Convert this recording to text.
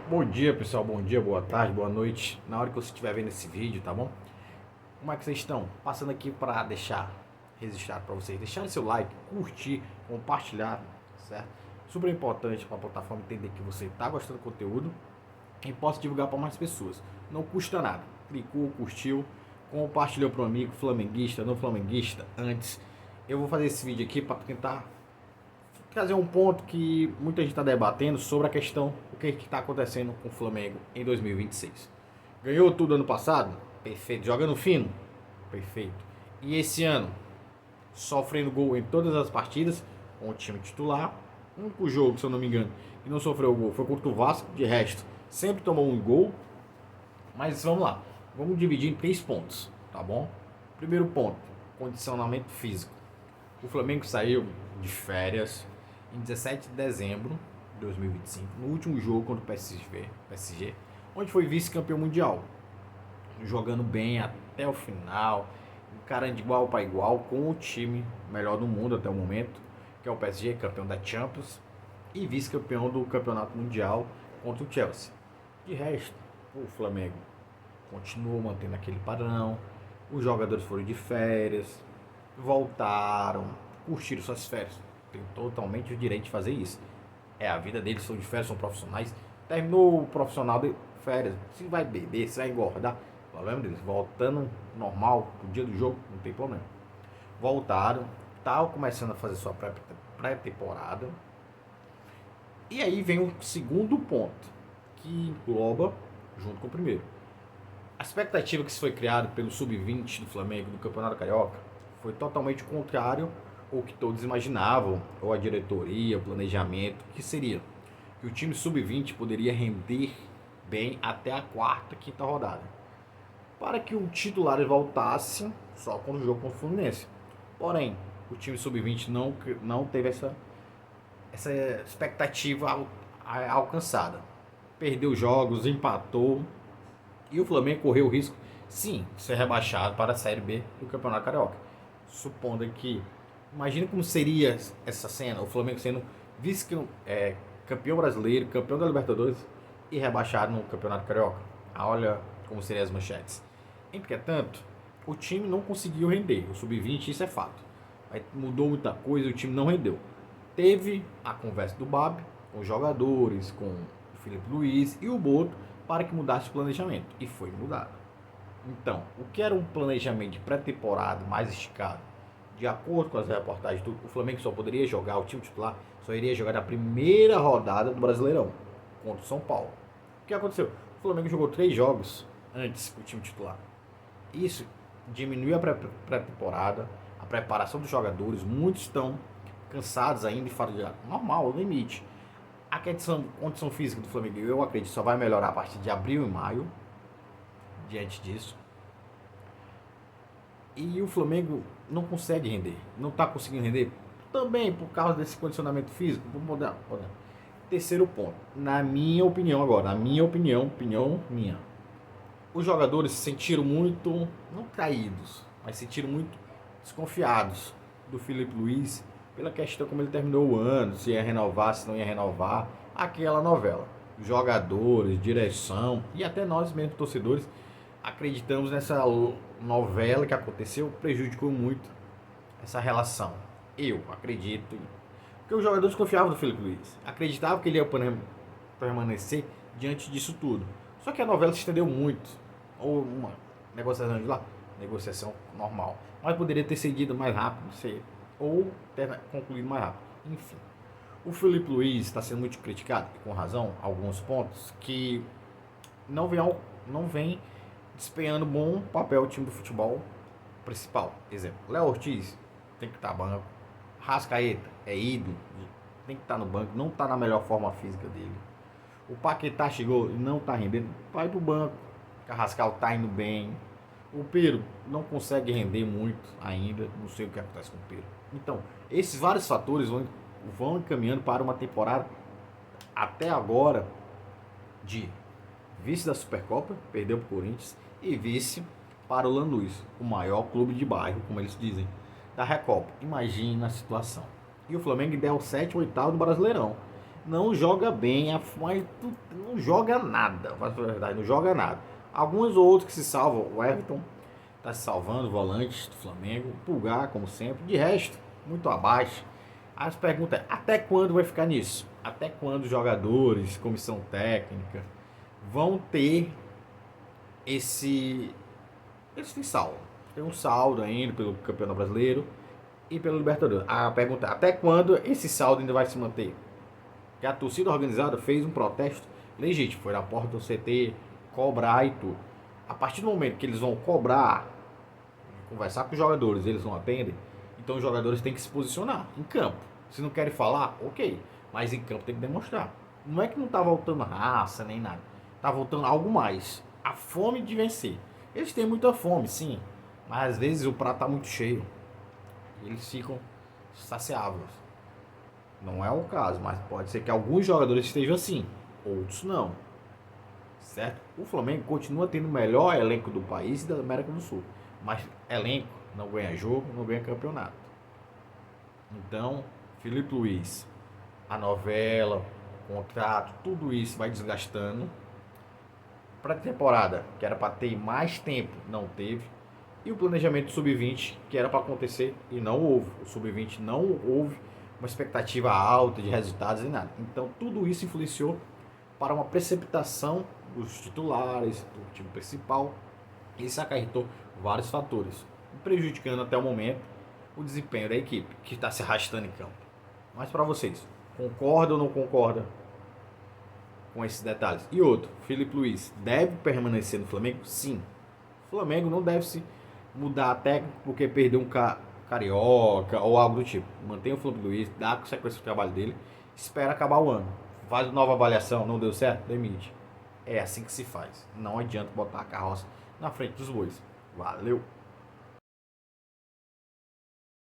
Bom dia, pessoal. Bom dia, boa tarde, boa noite. Na hora que você estiver vendo esse vídeo, tá bom? Como é que vocês estão? Passando aqui para deixar registrado para vocês, deixarem seu like, curtir, compartilhar, certo? Super importante para a plataforma entender que você está gostando do conteúdo e possa divulgar para mais pessoas. Não custa nada. Clicou, curtiu, compartilhou para um amigo flamenguista, não flamenguista, antes. Eu vou fazer esse vídeo aqui para tentar trazer um ponto que muita gente está debatendo sobre a questão do que está acontecendo com o Flamengo em 2026. Ganhou tudo ano passado? Perfeito. Jogando fino? Perfeito. E esse ano? Sofrendo gol em todas as partidas com o time titular. O único jogo, se eu não me engano, que não sofreu gol foi contra o Vasco. De resto, sempre tomou um gol. Mas vamos lá. Vamos dividir em 3 pontos, tá bom? Primeiro ponto, condicionamento físico. O Flamengo saiu de férias em 17 de dezembro de 2025, no último jogo contra o PSG, onde foi vice-campeão mundial, jogando bem até o final, encarando de igual para igual com o time melhor do mundo até o momento, que é o PSG, campeão da Champions e vice-campeão do Campeonato Mundial contra o Chelsea. De resto, o Flamengo continuou mantendo aquele padrão, os jogadores foram de férias, voltaram, curtiram suas férias. Tem totalmente o direito de fazer isso. É a vida deles, são de férias, são profissionais. Terminou o profissional de férias, se vai beber, se vai engordar, o problema deles. Voltando normal, pro dia do jogo, não tem problema. Voltaram, estavam começando a fazer sua pré-temporada. E aí vem o segundo ponto, que engloba junto com o primeiro. A expectativa que se foi criada pelo Sub-20 do Flamengo no Campeonato Carioca foi totalmente contrário ao que todos imaginavam, ou a diretoria, o planejamento, que seria que o time Sub-20 poderia render bem até a quarta, quinta rodada, para que o titular voltasse só com o jogo contra o Fluminense. Porém, o time Sub-20 não teve essa expectativa alcançada. Perdeu jogos, empatou, e o Flamengo correu o risco, sim, de ser rebaixado para a Série B do Campeonato Carioca. Supondo que, imagine como seria essa cena, o Flamengo sendo vice-campeão brasileiro, campeão da Libertadores e rebaixado no Campeonato Carioca. Olha como seriam as manchetes. Entretanto, o time não conseguiu render, o Sub-20, isso é fato. Mudou muita coisa, o time não rendeu. Teve a conversa do Bab com os jogadores, com o Filipe Luiz e o Boto, para que mudasse o planejamento. E foi mudado. Então, o que era um planejamento de pré-temporada mais esticado, de acordo com as reportagens, o Flamengo só poderia jogar, o time titular só iria jogar na primeira rodada do Brasileirão, contra o São Paulo. O que aconteceu? O Flamengo jogou 3 jogos antes com o time titular. Isso diminuiu a pré-temporada, a preparação dos jogadores, muitos estão cansados ainda e fora de normal, o limite. A condição física do Flamengo, eu acredito, só vai melhorar a partir de abril e maio, diante disso. E o Flamengo não consegue render, não está conseguindo render, também por causa desse condicionamento físico. Vou mudar. Terceiro ponto, na minha opinião agora, opinião minha. Os jogadores se sentiram muito, não traídos, mas se sentiram muito desconfiados do Filipe Luiz, pela questão como ele terminou o ano, se ia renovar, se não ia renovar, aquela novela. Jogadores, direção e até nós mesmos, torcedores, acreditamos nessa novela que aconteceu, prejudicou muito essa relação. Eu acredito. Porque os jogadores confiavam no Filipe Luiz, acreditavam que ele ia permanecer diante disso tudo. Só que a novela se estendeu muito. Ou uma negociação de lá, negociação normal. Mas poderia ter seguido mais rápido, não sei, ou ter concluído mais rápido. Enfim, o Filipe Luiz está sendo muito criticado, e com razão, alguns pontos que não vem desempenhando bom papel o time do futebol principal. Exemplo, Léo Ortiz tem que estar banco, Rascaeta é ídolo, tem que estar no banco, não está na melhor forma física dele. O Paquetá chegou e não está rendendo, vai pro banco. Carrascal está indo bem. O Pedro não consegue render muito ainda. Não sei o que acontece com o Pedro. Então, esses vários fatores vão encaminhando para uma temporada até agora de vice da Supercopa, perdeu para o Corinthians, e vice para o Lanús, o maior clube de bairro, como eles dizem, da Recopa. Imagina a situação. E o Flamengo der o 7º, 8º do Brasileirão. não joga bem, mas não joga nada, pra falar a verdade, não joga nada. Alguns outros que se salvam, o Everton tá se salvando, volantes do Flamengo, o Pulgar, como sempre, de resto, muito abaixo. As perguntas é, até quando vai ficar nisso? Até quando os jogadores, comissão técnica, vão ter esse, esse saldo? Tem um saldo ainda pelo Campeonato Brasileiro e pelo Libertadores. A pergunta é, até quando esse saldo ainda vai se manter? Que a torcida organizada fez um protesto legítimo, foi na porta do CT cobrar e tudo. A partir do momento que eles vão cobrar, conversar com os jogadores, eles não atendem, então os jogadores têm que se posicionar em campo. Se não querem falar, ok, mas em campo tem que demonstrar. Não é que não tá voltando raça nem nada, tá voltando algo mais. A fome de vencer. Eles têm muita fome, sim, mas às vezes o prato tá muito cheio. Eles ficam saciáveis. Não é o caso, mas pode ser que alguns jogadores estejam assim, outros não. Certo? O Flamengo continua tendo o melhor elenco do país e da América do Sul. Mas elenco não ganha jogo, não ganha campeonato. Então, Felipe Luiz, a novela, o contrato, tudo isso vai desgastando. Pré-temporada, que era para ter mais tempo, não teve. E o planejamento sub-20, que era para acontecer e não houve. O sub-20 não houve uma expectativa alta de resultados e nada. Então, tudo isso influenciou para uma precipitação dos titulares, do time principal. Isso acarretou vários fatores, prejudicando até o momento o desempenho da equipe, que está se arrastando em campo. Mas para vocês, concorda ou não concorda com esses detalhes? E outro, Felipe Luiz deve permanecer no Flamengo? Sim. O Flamengo não deve se mudar a técnica porque perdeu um carioca ou algo do tipo. Mantém o Felipe Luiz, dá sequência do trabalho dele, espera acabar o ano. Faz nova avaliação, não deu certo? Demite. É assim que se faz. Não adianta botar a carroça na frente dos bois. Valeu!